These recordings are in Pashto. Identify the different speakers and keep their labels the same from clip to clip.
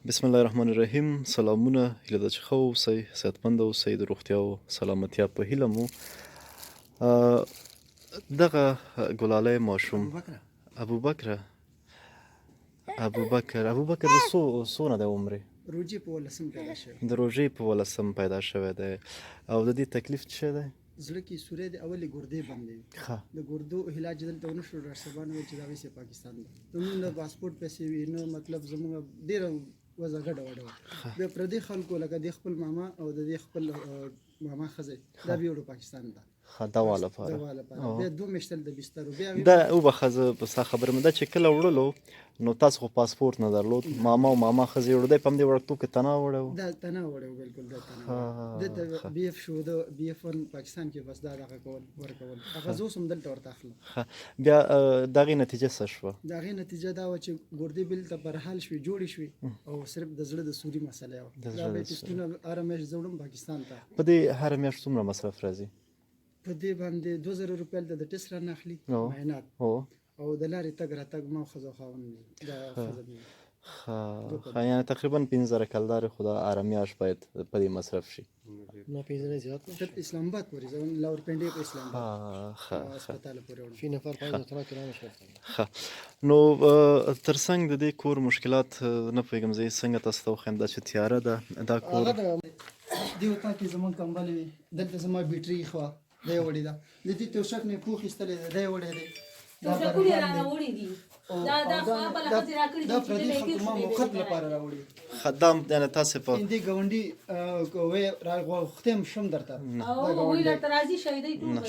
Speaker 1: بسم الله الرحمن الرحیم. سلامونه، هیله ده چې ښه اوسئ، صحتمند اوسئ، د روغتیا او سلامتیا په هیله مو. دغه ګلالی ماشوم ابوبکر د څونه دی عمر یې؟
Speaker 2: روژې په 11 پیدا شوی.
Speaker 1: د روژې په 11 پیدا شوی دی. او د دې تکلیف څه شی دی؟
Speaker 2: زړه کې سوری دی، اول یې ګردې بندې وي. د ګردو علاج دلته ونه شو، ډاکټر صاحبان وویل چې دا ویسې پاکستان دی. زموږ نه پاسپورټ پیسې وي نه، مطلب زموږ ډېره وضع ګډه وډه وه. بیا پردي خلکو لکه د خپل ماما او د دې خپل ماما ښځې دا بیا وړو پاکستان ته
Speaker 1: دوا لپاره.
Speaker 2: بیا 2 میاشتې د بسترو بیا
Speaker 1: دا وبخه، زه په ستا خبره مې ده چې کله وړلو نو تاسو خو پاسپورټ نه درلود، ماما او ماما ښځې وړو، دی په همدې وړکتوب کې تنها وړی و؟
Speaker 2: دا تنها وړی و، بلکل دا تنها وړی. دلته بي اف شو، د بي اف 1 پاکستان کې بس دا دغه کول ورکول. هغه زه اوس هم دلته ورته اخلم.
Speaker 1: بیا د هغې نتیجه څه شوه؟
Speaker 2: د هغې نتیجه دا وه چې ګردې بېلته برحال شوې، جوړې شوې، او صرف د زړه د سوري مسله وه. دا به یې ټسټونه هره میاشت زه وړم پاکستان ته.
Speaker 1: په دې هره میاشت څومره مصرف راځي؟
Speaker 2: په دې باندې 2000 روپۍ د ټسټ رانه اخلي معاینات، او د لارې تګ راتګ ما او ښځه خاوند دا ښځه مې
Speaker 1: یعنې تقریبا 5000 کلدارې خو دا هره میاشت باید په دې مصرف شي.
Speaker 2: نه 5000 زیات نه، تر اسلام آباد پورې زه لاورپنډۍ په اسلام آباد هسپتال پورې وړم. فی نفر 5000 کرانه شته.
Speaker 1: نو تر څنګ د دې کور مشکلات نه پوهېږم زه څنګه تاسو ته وښیم. دا چې تیاره ده دا کور
Speaker 2: دې وطا کې زمونږ کمبل وي، دلته زما بیټرۍ خوا دا یې وړې ده، د دې توشک نه پوښ ایستلی دی، دا یې وړی دی. دا پردي خلکو ما موقت لپاره راوړي.
Speaker 1: خدام یعنې تاسې په
Speaker 2: دې ګاونډي راغوښتی هم شم درته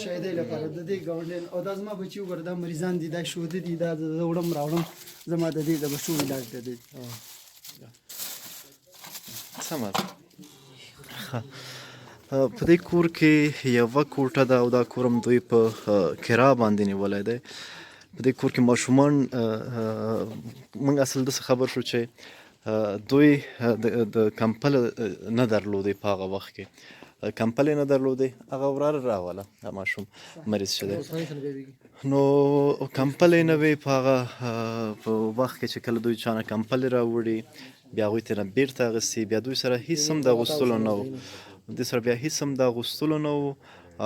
Speaker 2: شهیدۍ لپاره د دې ګاونډي. او دا زما بچي وګوره، دا مریضان دي، دا شوده دي، دا زه وړم راوړم، زما د دې د بچو علاج د دې.
Speaker 1: سمه ده. په دې کور کې یوه کوټه ده، او دا کور هم دوی په کرا باندې نیولی دی. په دې کور کې ماشومان، موږ اصل داسې خبر شو چې دوی د کمپل نه درلودې په هغه وخت کې، کمپل یې نه درلودې، هغه وراره راوله ماشوم مریض شوی. نو کمپل یې نه وې په هغه په وخت کې چې کله دوی چا نه کمپل یې راوړي، بیا هغوی ترې نه بیرته اخیستي، بیا دوی سره هېڅ هم د اغوستلو نه و، دې سره بیا هېڅ هم د اغوستلو نه و.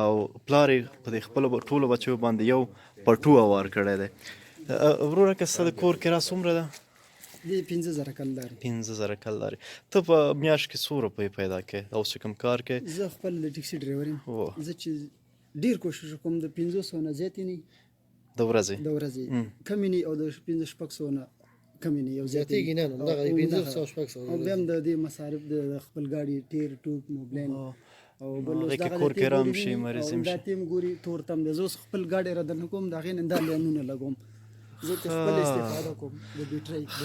Speaker 1: او پلار یې په دې خپلو ټولو بچیو باندې یو پټو اوار کړی دی. وروره که ستا د کور کرا څومره ده؟
Speaker 2: دې 15000 کلدارې.
Speaker 1: 15000 کلدارې. ته په میاشت کې څو روپۍ پیدا کوې؟ اوس چې کوم کار کوې؟
Speaker 2: زه خپل د ټکسي ډرایور یم. زه چې ډېر کوشش کوم د 500 نه زیاتې نه
Speaker 1: د ورځې
Speaker 2: کمې نه، او د 500-600 نه کمې نه، یو زیاتېږي نه، دغه 500-600. او بیا هم د دې مصارف د خپل ګاډي ټیر ټوپ موبلین او بل اوس دغه
Speaker 1: کور کې رام شي، مریض هم شي،
Speaker 2: دا تیم ګوري تور تم دی. زه اوس خپل ګاډی را دننه کوم، د هغې نه دا لینونه لګوم، زه ترې خپل استفاده کوم د بیټرۍ، د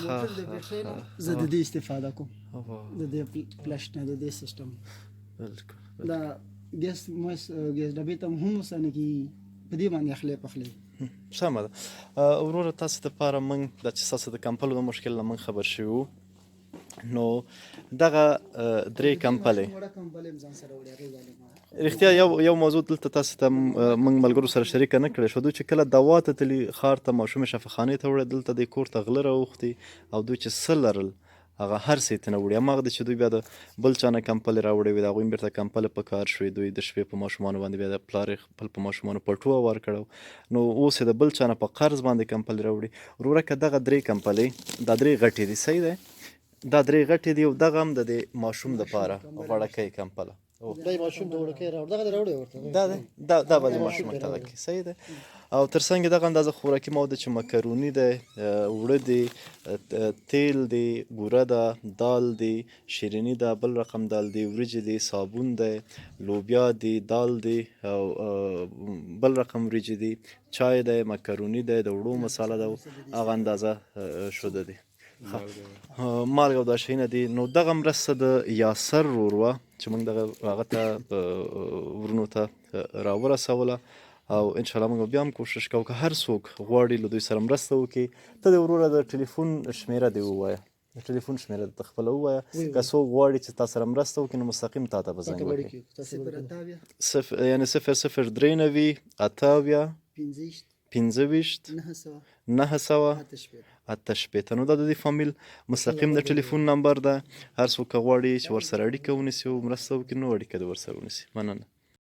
Speaker 2: موټر د بیټرۍ نه زه د دې استفاده کوم، د دې فلش نه، د دې سیسټم. دا ګیس ډبې ته هم وسانه کېږي، په دې باندې اخلی پخلی.
Speaker 1: سمه ده. وروره تاسو دپاره موږ دا چې ستاسو د کمپلو د مشکل نه موږ خبر شوي وو، نو دغه 3 کمپلې رښتیا یو موضوع دلته تاسو ته موږ ملګرو سره شریکه نه کړې شو. دوی چې کله دوا ته تلي ښار ته، ماشومې شفاخانې ته وړی، دلته دې کور ته غله راوښتي، او دوی چې څه لرل هغه هر څه یې ته نه وړي. هماغه دی چې دوی بیا د بل چا نه کمپلې راوړې وي، د هغوی بېرته کمپله په کار شوې، دوی د شپې په ماشومانو باندې بیا د پلار یې خپل په ماشومانو پټو اوار کړی، نو اوس یې د بل چا نه په قرض باندې کمپلې راوړي. وروره که دغه 3 کمپلې، دا 3 غټې دي، صحیح دی؟ دا 3 غټې دي، او دغه هم د دې ماشوم دپاره غوړکۍ کمپله.
Speaker 2: دا ماشوم د وړکۍ راوړ، دغه دې راوړی ورته،
Speaker 1: دا به د ماشوم ورته لګي، صحیح دی. او تر څنګ دغه اندازه خوراکي مواد چې مکروني دی، اوړه دي، تیل دی، بوره ده، دال دی، شیریني ده، بل رقم دال دی، وریجې دي، صابون دی، لوبیا دي، دال دی، او بل رقم وریجې دي، چای دی، مکروني دی، د وړو مساله ده، هغه اندازه شده دی، مالګه او دا شیونه دي. نو دغه مرسته د یاسر ورور وه چې موږ دغه هغه ته ورونو ته راورسوله، او انشاءالله موږ بیا هم کوشش کوو که هر څوک غواړي له دوی سره مرسته وکړي. ته د وروره د ټلیفون شمیره دې ووایه، د ټلیفون شمیره دې خپله ووایه، که څوک غواړي چې تا سره مرسته وکړي نو مستقیم تا ته به زنګ وکړي. یعنې 0093 28 15 900 اته شپېته. نو دا د دې فامیل مستقیم د ټلیفون نمبر ده. هر څوک که غواړي چې ورسره اړیکه ونیسي او مرسته وکړي نو اړیکه دې ورسره ونیسي. مننه.